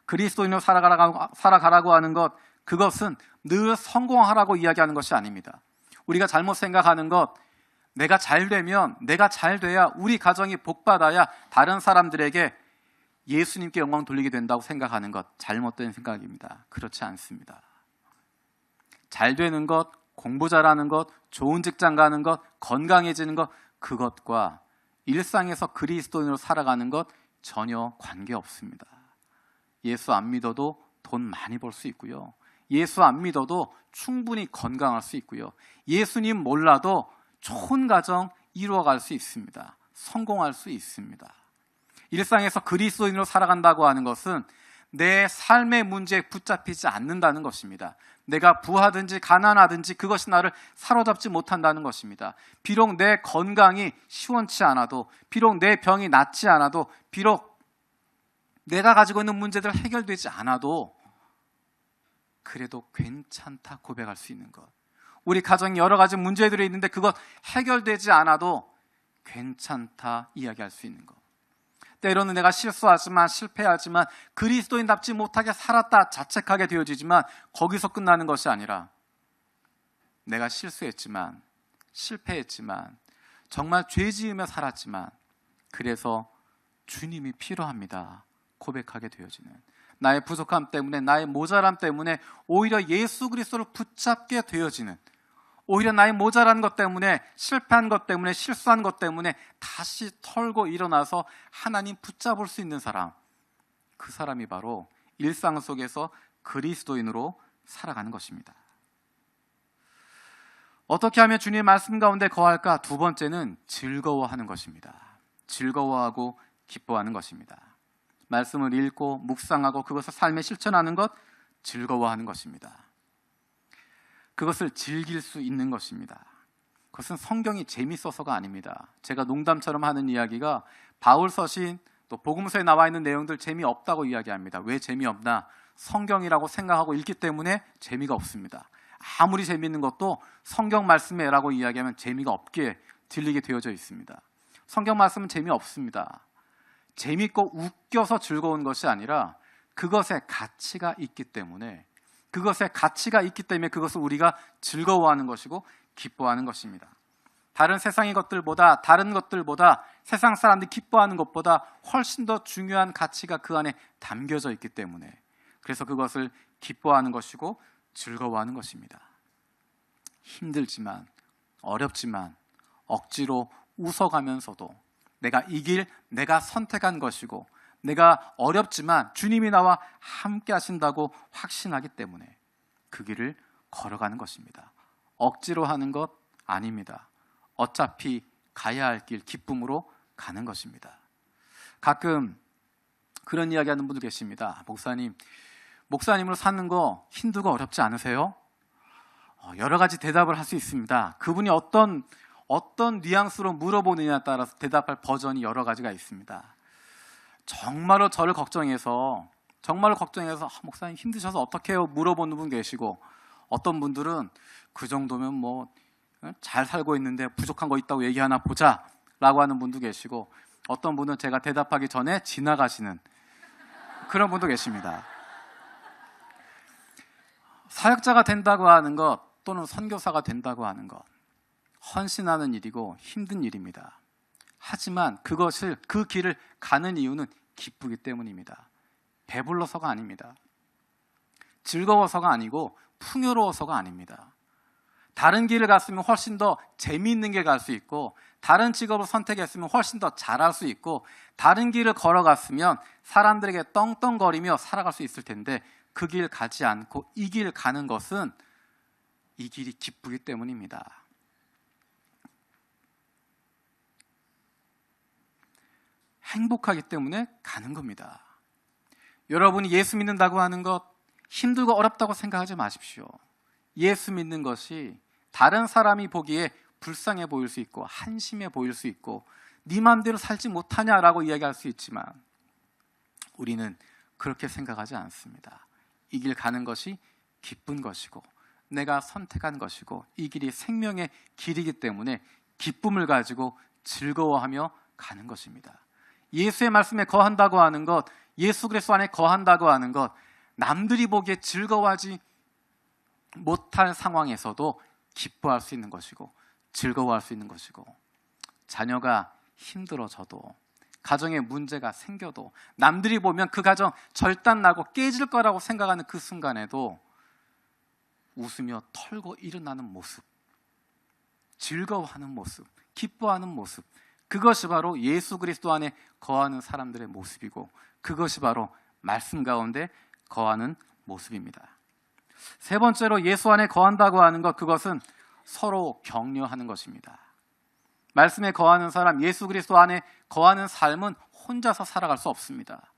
그리스도인으로 살아가라고 하는 것, 그것은 늘 성공하라고 이야기하는 것이 아닙니다. 우리가 잘못 생각하는 것, 내가 잘 되면, 내가 잘 돼야, 우리 가정이 복받아야 다른 사람들에게 예수님께 영광 돌리게 된다고 생각하는 것, 잘못된 생각입니다. 그렇지 않습니다. 잘 되는 것, 공부 잘하는 것, 좋은 직장 가는 것, 건강해지는 것, 그것과 일상에서 그리스도인으로 살아가는 것 전혀 관계없습니다. 예수 안 믿어도 돈 많이 벌 수 있고요, 예수 안 믿어도 충분히 건강할 수 있고요, 예수님 몰라도 좋은 가정 이루어갈 수 있습니다. 성공할 수 있습니다. 일상에서 그리스도인으로 살아간다고 하는 것은 내 삶의 문제에 붙잡히지 않는다는 것입니다. 내가 부하든지 가난하든지 그것이 나를 사로잡지 못한다는 것입니다. 비록 내 건강이 시원치 않아도, 비록 내 병이 낫지 않아도, 비록 내가 가지고 있는 문제들 해결되지 않아도 그래도 괜찮다 고백할 수 있는 것, 우리 가정에 여러 가지 문제들이 있는데 그것 해결되지 않아도 괜찮다 이야기할 수 있는 것, 때로는 내가 실수하지만, 실패하지만, 그리스도인답지 못하게 살았다 자책하게 되어지지만 거기서 끝나는 것이 아니라 내가 실수했지만, 실패했지만, 정말 죄 지으며 살았지만 그래서 주님이 필요합니다 고백하게 되어지는, 나의 부족함 때문에, 나의 모자람 때문에 오히려 예수 그리스도를 붙잡게 되어지는, 오히려 나의 모자란 것 때문에, 실패한 것 때문에, 실수한 것 때문에 다시 털고 일어나서 하나님 붙잡을 수 있는 사람, 그 사람이 바로 일상 속에서 그리스도인으로 살아가는 것입니다. 어떻게 하면 주님의 말씀 가운데 거할까? 두 번째는 즐거워하는 것입니다. 즐거워하고 기뻐하는 것입니다. 말씀을 읽고 묵상하고 그것을 삶에 실천하는 것, 즐거워하는 것입니다. 그것을 즐길 수 있는 것입니다. 그것은 성경이 재밌어서가 아닙니다. 제가 농담처럼 하는 이야기가 바울 서신 또 복음서에 나와 있는 내용들 재미없다고 이야기합니다. 왜 재미없나? 성경이라고 생각하고 읽기 때문에 재미가 없습니다. 아무리 재미있는 것도 성경 말씀에라고 이야기하면 재미가 없게 들리게 되어져 있습니다. 성경 말씀은 재미없습니다. 재밌고 웃겨서 즐거운 것이 아니라 그것에 가치가 있기 때문에 그것을 우리가 즐거워하는 것이고 기뻐하는 것입니다. 다른 세상의 것들보다, 다른 것들보다, 세상 사람들이 기뻐하는 것보다 훨씬 더 중요한 가치가 그 안에 담겨져 있기 때문에, 그래서 그것을 기뻐하는 것이고 즐거워하는 것입니다. 힘들지만, 어렵지만, 억지로 웃어가면서도 내가 이 길, 내가 선택한 것이고, 내가 어렵지만 주님이 나와 함께 하신다고 확신하기 때문에 그 길을 걸어가는 것입니다. 억지로 하는 것 아닙니다. 어차피 가야 할 길, 기쁨으로 가는 것입니다. 가끔 그런 이야기 하는 분들 계십니다. 목사님으로 사는 거 힘들고 어렵지 않으세요? 여러 가지 대답을 할 수 있습니다. 그분이 어떤 뉘앙스로 물어보느냐에 따라서 대답할 버전이 여러 가지가 있습니다. 정말로 저를 걱정해서 목사님 힘드셔서 어떻게 해요? 물어보는 분 계시고, 어떤 분들은 그 정도면 뭐 잘 살고 있는데 부족한 거 있다고 얘기하나 보자 라고 하는 분도 계시고, 어떤 분은 제가 대답하기 전에 지나가시는 그런 분도 계십니다. 사역자가 된다고 하는 것 또는 선교사가 된다고 하는 것, 헌신하는 일이고 힘든 일입니다. 하지만 그 길을 가는 이유는 기쁘기 때문입니다. 배불러서가 아닙니다. 즐거워서가 아니고 풍요로워서가 아닙니다. 다른 길을 갔으면 훨씬 더 재미있는 길 갈 수 있고, 다른 직업을 선택했으면 훨씬 더 잘할 수 있고, 다른 길을 걸어갔으면 사람들에게 떵떵거리며 살아갈 수 있을 텐데, 그 길 가지 않고 이 길 가는 것은 이 길이 기쁘기 때문입니다. 행복하기 때문에 가는 겁니다. 여러분이 예수 믿는다고 하는 것 힘들고 어렵다고 생각하지 마십시오. 예수 믿는 것이 다른 사람이 보기에 불쌍해 보일 수 있고 한심해 보일 수 있고 네 맘대로 살지 못하냐라고 이야기할 수 있지만, 우리는 그렇게 생각하지 않습니다. 이 길 가는 것이 기쁜 것이고 내가 선택한 것이고 이 길이 생명의 길이기 때문에 기쁨을 가지고 즐거워하며 가는 것입니다. 예수의 말씀에 거한다고 하는 것, 예수 그리스도 안에 거한다고 하는 것, 남들이 보기에 즐거워하지 못할 상황에서도 기뻐할 수 있는 것이고 즐거워할 수 있는 것이고, 자녀가 힘들어져도, 가정에 문제가 생겨도, 남들이 보면 그 가정 절단나고 깨질 거라고 생각하는 그 순간에도 웃으며 털고 일어나는 모습, 즐거워하는 모습, 기뻐하는 모습, 그것이 바로 예수 그리스도 안에 거하는 사람들의 모습이고, 그것이 바로 말씀 가운데 거하는 모습입니다. 세 번째로 예수 안에 거한다고 하는 것, 그것은 서로 격려하는 것입니다. 말씀에 거하는 사람, 예수 그리스도 안에 거하는 삶은 혼자서 살아갈 수 없습니다.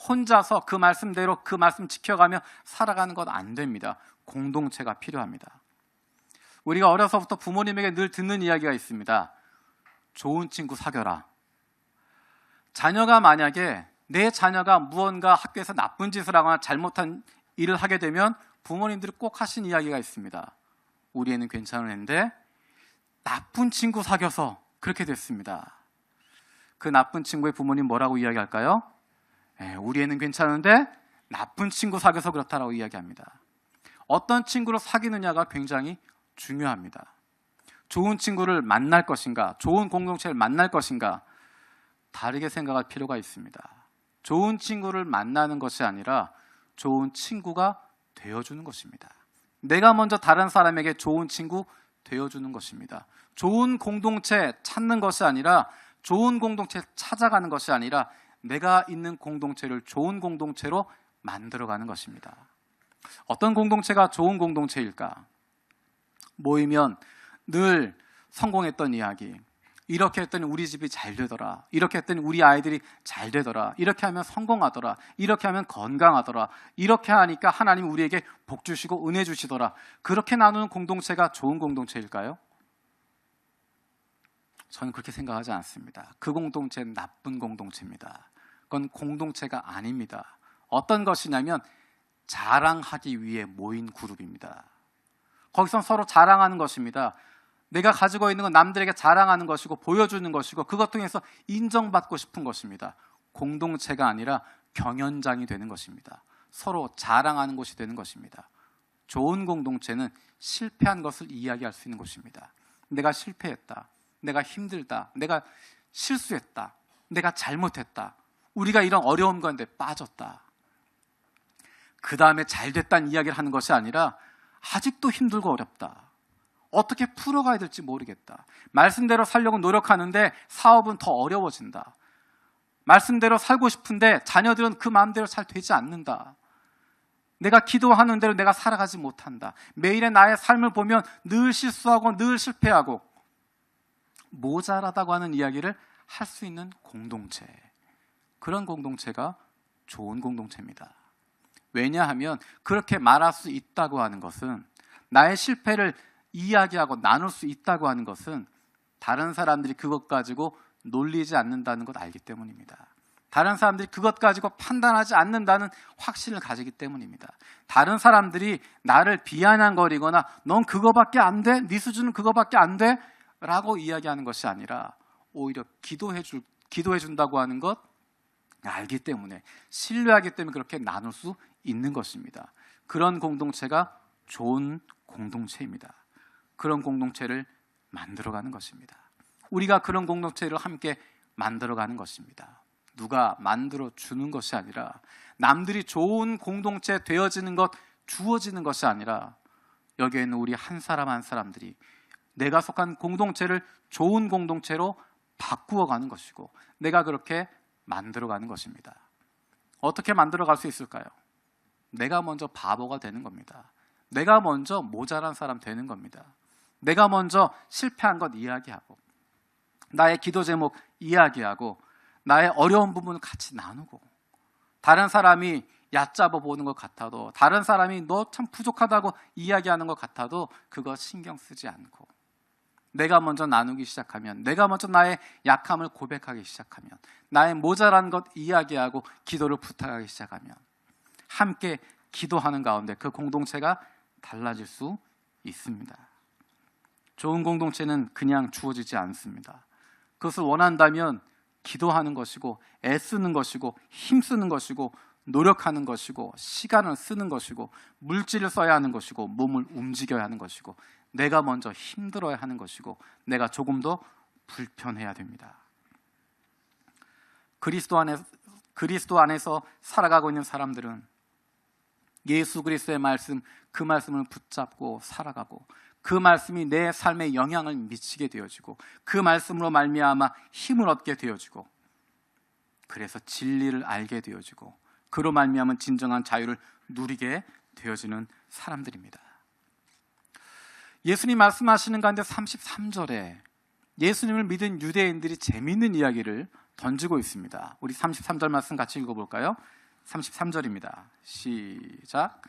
혼자서 그 말씀대로 그 말씀 지켜가며 살아가는 것 안 됩니다. 공동체가 필요합니다. 우리가 어려서부터 부모님에게 늘 듣는 이야기가 있습니다. 좋은 친구 사귀어라. 자녀가 만약에 내 자녀가 무언가 학교에서 나쁜 짓을 하거나 잘못한 일을 하게 되면 부모님들이 꼭 하신 이야기가 있습니다. 우리 애는 괜찮은 애인데 나쁜 친구 사귀어서 그렇게 됐습니다. 그 나쁜 친구의 부모님 뭐라고 이야기할까요? 우리 애는 괜찮은데 나쁜 친구 사귀어서 그렇다라고 이야기합니다. 어떤 친구를 사귀느냐가 굉장히 중요합니다. 좋은 친구를 만날 것인가, 좋은 공동체를 만날 것인가, 다르게 생각할 필요가 있습니다. 좋은 친구를 만나는 것이 아니라 좋은 친구가 되어주는 것입니다. 내가 먼저 다른 사람에게 좋은 친구 되어주는 것입니다. 좋은 공동체 찾는 것이 아니라, 좋은 공동체 찾아가는 것이 아니라 내가 있는 공동체를 좋은 공동체로 만들어가는 것입니다. 어떤 공동체가 좋은 공동체일까? 모이면 늘 성공했던 이야기, 이렇게 했더니 우리 집이 잘 되더라. 이렇게 했더니 우리 아이들이 잘 되더라. 이렇게 하면 성공하더라. 이렇게 하면 건강하더라. 이렇게 하니까 하나님이 우리에게 복 주시고 은혜 주시더라. 그렇게 나누는 공동체가 좋은 공동체일까요? 저는 그렇게 생각하지 않습니다. 그 공동체는 나쁜 공동체입니다. 그건 공동체가 아닙니다. 어떤 것이냐면 자랑하기 위해 모인 그룹입니다. 거기서 서로 자랑하는 것입니다. 내가 가지고 있는 건 남들에게 자랑하는 것이고 보여주는 것이고 그것 통해서 인정받고 싶은 것입니다. 공동체가 아니라 경연장이 되는 것입니다. 서로 자랑하는 곳이 되는 것입니다. 좋은 공동체는 실패한 것을 이야기할 수 있는 곳입니다. 내가 실패했다. 내가 힘들다. 내가 실수했다. 내가 잘못했다. 우리가 이런 어려운 건데 빠졌다. 그 다음에 잘 됐다는 이야기를 하는 것이 아니라 아직도 힘들고 어렵다. 어떻게 풀어가야 될지 모르겠다. 말씀대로 살려고 노력하는데 사업은 더 어려워진다. 말씀대로 살고 싶은데 자녀들은 그 마음대로 잘 되지 않는다. 내가 기도하는 대로 내가 살아가지 못한다. 매일의 나의 삶을 보면 늘 실수하고 늘 실패하고 모자라다고 하는 이야기를 할 수 있는 공동체, 그런 공동체가 좋은 공동체입니다. 왜냐하면 그렇게 말할 수 있다고 하는 것은, 나의 실패를 이야기하고 나눌 수 있다고 하는 것은 다른 사람들이 그것 가지고 놀리지 않는다는 것 알기 때문입니다. 다른 사람들이 그것 가지고 판단하지 않는다는 확신을 가지기 때문입니다. 다른 사람들이 나를 비아냥거리거나 넌 그거밖에 안 돼? 네 수준은 그거밖에 안 돼? 라고 이야기하는 것이 아니라 오히려 기도해준다고 하는 것 알기 때문에, 신뢰하기 때문에 그렇게 나눌 수 있는 것입니다. 그런 공동체가 좋은 공동체입니다. 그런 공동체를 만들어가는 것입니다. 우리가 그런 공동체를 함께 만들어가는 것입니다. 누가 만들어주는 것이 아니라, 남들이 좋은 공동체 되어지는 것, 주어지는 것이 아니라, 여기에 있는 우리 한 사람 한 사람들이 내가 속한 공동체를 좋은 공동체로 바꾸어가는 것이고, 내가 그렇게 만들어가는 것입니다. 어떻게 만들어갈 수 있을까요? 내가 먼저 바보가 되는 겁니다. 내가 먼저 모자란 사람 되는 겁니다. 내가 먼저 실패한 것 이야기하고, 나의 기도 제목 이야기하고, 나의 어려운 부분을 같이 나누고, 다른 사람이 얕잡아 보는 것 같아도, 다른 사람이 너 참 부족하다고 이야기하는 것 같아도 그거 신경 쓰지 않고, 내가 먼저 나누기 시작하면, 내가 먼저 나의 약함을 고백하기 시작하면, 나의 모자란 것 이야기하고 기도를 부탁하기 시작하면, 함께 기도하는 가운데 그 공동체가 달라질 수 있습니다. 좋은 공동체는 그냥 주어지지 않습니다. 그것을 원한다면 기도하는 것이고, 애쓰는 것이고, 힘쓰는 것이고, 노력하는 것이고, 시간을 쓰는 것이고, 물질을 써야 하는 것이고, 몸을 움직여야 하는 것이고, 내가 먼저 힘들어야 하는 것이고, 내가 조금 더 불편해야 됩니다. 그리스도 안에서 살아가고 있는 사람들은 예수 그리스도의 말씀, 그 말씀을 붙잡고 살아가고, 그 말씀이 내 삶에 영향을 미치게 되어지고, 그 말씀으로 말미암아 힘을 얻게 되어지고, 그래서 진리를 알게 되어지고, 그로 말미암은 진정한 자유를 누리게 되어지는 사람들입니다. 예수님 말씀하시는 가운데 33절에 예수님을 믿은 유대인들이 재미있는 이야기를 던지고 있습니다. 우리 33절 말씀 같이 읽어볼까요? 33절입니다. 시작.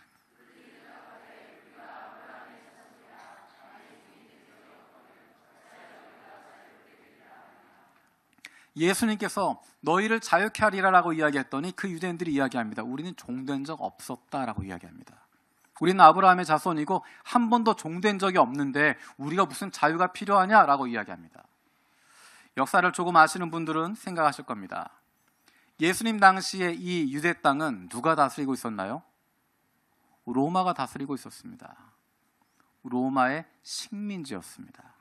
예수님께서 너희를 자유케 하리라 라고 이야기했더니 그 유대인들이 이야기합니다. 우리는 종된 적 없었다라고 이야기합니다. 우리는 아브라함의 자손이고 한 번도 종된 적이 없는데 우리가 무슨 자유가 필요하냐라고 이야기합니다. 역사를 조금 아시는 분들은 생각하실 겁니다. 예수님 당시에 이 유대 땅은 누가 다스리고 있었나요? 로마가 다스리고 있었습니다. 로마의 식민지였습니다.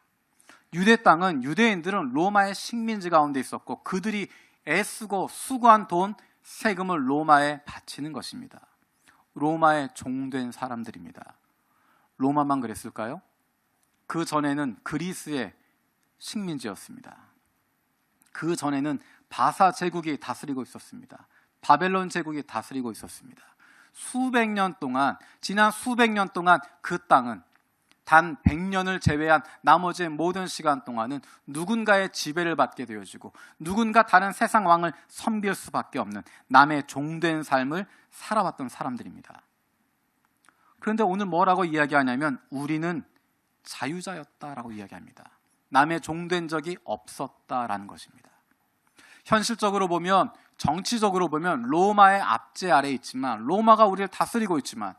유대 땅은, 유대인들은 로마의 식민지 가운데 있었고, 그들이 애쓰고 수고한 돈, 세금을 로마에 바치는 것입니다. 로마의 종된 사람들입니다. 로마만 그랬을까요? 그 전에는 그리스의 식민지였습니다. 그 전에는 바사 제국이 다스리고 있었습니다. 바벨론 제국이 다스리고 있었습니다. 지난 수백 년 동안 그 땅은 단 100년을 제외한 나머지의 모든 시간 동안은 누군가의 지배를 받게 되어지고 누군가 다른 세상 왕을 섬길 수밖에 없는 남의 종된 삶을 살아왔던 사람들입니다. 그런데 오늘 뭐라고 이야기하냐면 우리는 자유자였다라고 이야기합니다. 남의 종된 적이 없었다라는 것입니다. 현실적으로 보면, 정치적으로 보면 로마의 압제 아래에 있지만, 로마가 우리를 다스리고 있지만,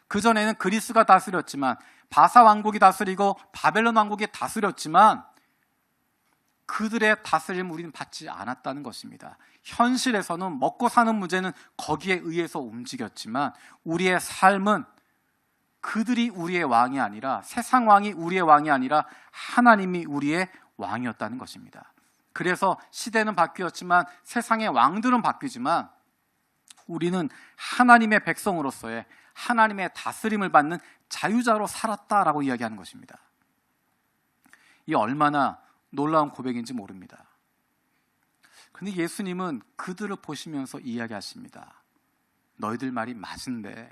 그전에는 그리스가 다스렸지만, 바사 왕국이 다스리고 바벨론 왕국이 다스렸지만 그들의 다스림을 우리는 받지 않았다는 것입니다. 현실에서는 먹고 사는 문제는 거기에 의해서 움직였지만 우리의 삶은 그들이 우리의 왕이 아니라, 세상 왕이 우리의 왕이 아니라 하나님이 우리의 왕이었다는 것입니다. 그래서 시대는 바뀌었지만, 세상의 왕들은 바뀌지만 우리는 하나님의 백성으로서의 하나님의 다스림을 받는 자유자로 살았다라고 이야기하는 것입니다. 이 얼마나 놀라운 고백인지 모릅니다. 그런데 예수님은 그들을 보시면서 이야기하십니다. 너희들 말이 맞은데,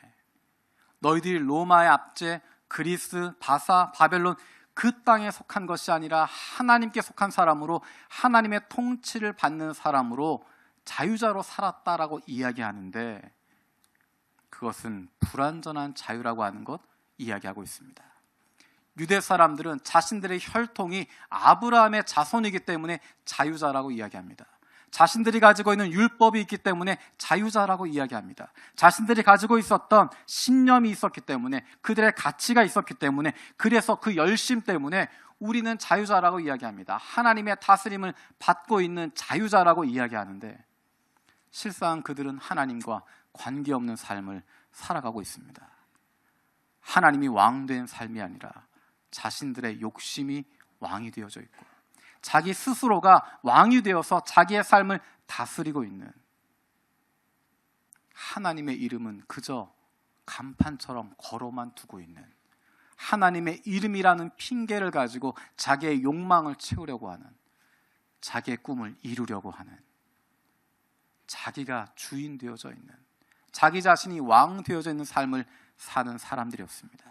너희들이 로마의 압제, 그리스, 바사, 바벨론 그 땅에 속한 것이 아니라 하나님께 속한 사람으로, 하나님의 통치를 받는 사람으로 자유자로 살았다라고 이야기하는데, 그것은 불완전한 자유라고 하는 것 이야기하고 있습니다. 유대 사람들은 자신들의 혈통이 아브라함의 자손이기 때문에 자유자라고 이야기합니다. 자신들이 가지고 있는 율법이 있기 때문에 자유자라고 이야기합니다. 자신들이 가지고 있었던 신념이 있었기 때문에, 그들의 가치가 있었기 때문에, 그래서 그 열심 때문에 우리는 자유자라고 이야기합니다. 하나님의 다스림을 받고 있는 자유자라고 이야기하는데, 실상 그들은 하나님과 관계없는 삶을 살아가고 있습니다. 하나님이 왕된 삶이 아니라 자신들의 욕심이 왕이 되어져 있고, 자기 스스로가 왕이 되어서 자기의 삶을 다스리고 있는, 하나님의 이름은 그저 간판처럼 걸어만 두고 있는, 하나님의 이름이라는 핑계를 가지고 자기의 욕망을 채우려고 하는, 자기의 꿈을 이루려고 하는, 자기가 주인 되어져 있는, 자기 자신이 왕 되어져 있는 삶을 사는 사람들이었습니다.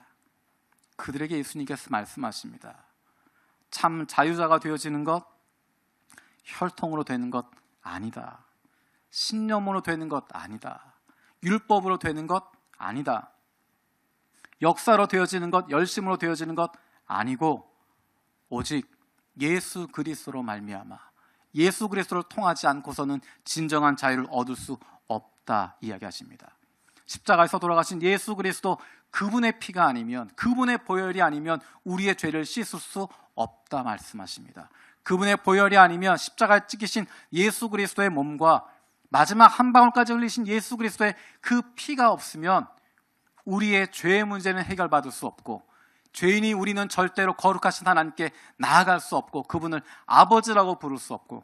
그들에게 예수님께서 말씀하십니다. 참 자유자가 되어지는 것, 혈통으로 되는 것 아니다. 신념으로 되는 것 아니다. 율법으로 되는 것 아니다. 역사로 되어지는 것, 열심으로 되어지는 것 아니고 오직 예수 그리스도로 말미암아, 예수 그리스도를 통하지 않고서는 진정한 자유를 얻을 수 없다 이야기하십니다. 십자가에서 돌아가신 예수 그리스도, 그분의 피가 아니면, 그분의 보혈이 아니면 우리의 죄를 씻을 수 없다 말씀하십니다. 그분의 보혈이 아니면, 십자가에 찍히신 예수 그리스도의 몸과 마지막 한 방울까지 흘리신 예수 그리스도의 그 피가 없으면 우리의 죄의 문제는 해결받을 수 없고, 죄인이 우리는 절대로 거룩하신 하나님께 나아갈 수 없고, 그분을 아버지라고 부를 수 없고,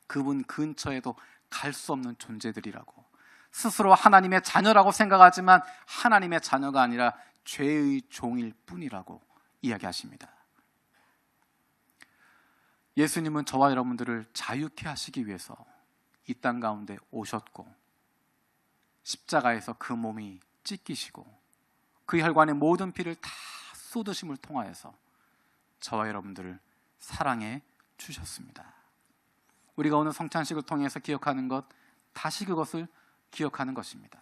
그분 근처에도 갈 수 없는 존재들이라고, 스스로 하나님의 자녀라고 생각하지만 하나님의 자녀가 아니라 죄의 종일 뿐이라고 이야기하십니다. 예수님은 저와 여러분들을 자유케 하시기 위해서 이 땅 가운데 오셨고, 십자가에서 그 몸이 찢기시고 그 혈관의 모든 피를 다 쏟으심을 통하여서 저와 여러분들을 사랑해 주셨습니다. 우리가 오늘 성찬식을 통해서 기억하는 것, 다시 그것을 기억하는 것입니다.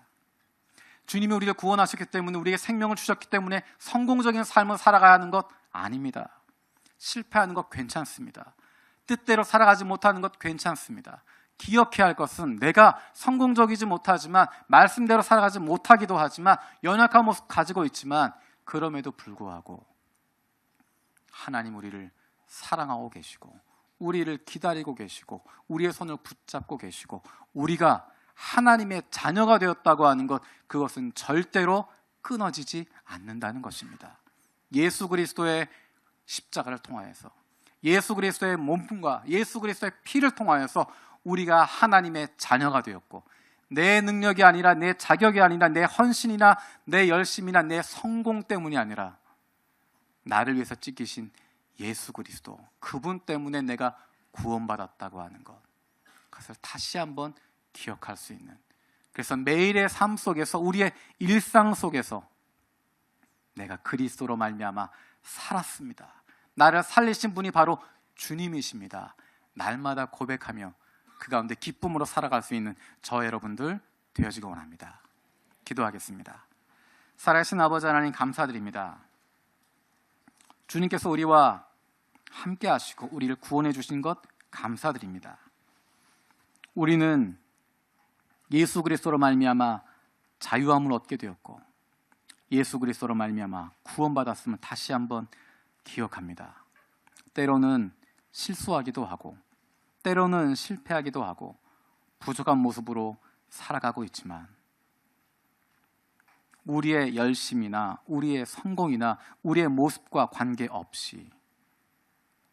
주님이 우리를 구원하셨기 때문에, 우리에게 생명을 주셨기 때문에 성공적인 삶을 살아가야 하는 것 아닙니다. 실패하는 것 괜찮습니다. 뜻대로 살아가지 못하는 것 괜찮습니다. 기억해야 할 것은, 내가 성공적이지 못하지만, 말씀대로 살아가지 못하기도 하지만, 연약한 모습 가지고 있지만, 그럼에도 불구하고 하나님 우리를 사랑하고 계시고, 우리를 기다리고 계시고, 우리의 손을 붙잡고 계시고, 우리가 하나님의 자녀가 되었다고 하는 것, 그것은 절대로 끊어지지 않는다는 것입니다. 예수 그리스도의 십자가를 통하여서, 예수 그리스도의 몸과 예수 그리스도의 피를 통하여서 우리가 하나님의 자녀가 되었고, 내 능력이 아니라, 내 자격이 아니라, 내 헌신이나 내 열심이나 내 성공 때문이 아니라 나를 위해서 찢기신 예수 그리스도, 그분 때문에 내가 구원받았다고 하는 것, 그것을 다시 한번 기억할 수 있는, 그래서 매일의 삶 속에서, 우리의 일상 속에서 내가 그리스도로 말미암아 살았습니다. 나를 살리신 분이 바로 주님이십니다. 날마다 고백하며 그 가운데 기쁨으로 살아갈 수 있는 저 여러분들 되어지기 원합니다. 기도하겠습니다. 살아계신 아버지 하나님, 감사드립니다. 주님께서 우리와 함께 하시고 우리를 구원해 주신 것 감사드립니다. 우리는 예수 그리스도로 말미암아 자유함을 얻게 되었고 예수 그리스도로 말미암아 구원받았음을 다시 한번 기억합니다. 때로는 실수하기도 하고 때로는 실패하기도 하고 부족한 모습으로 살아가고 있지만 우리의 열심이나 우리의 성공이나 우리의 모습과 관계없이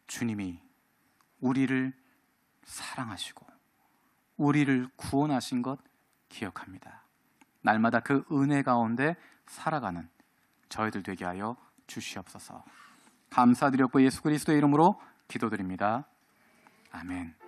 주님이 우리를 사랑하시고 우리를 구원하신 것 기억합니다. 날마다 그 은혜 가운데 살아가는 저희들 되게 하여 주시옵소서. 감사드렸고 예수 그리스도의 이름으로 기도드립니다. 아멘.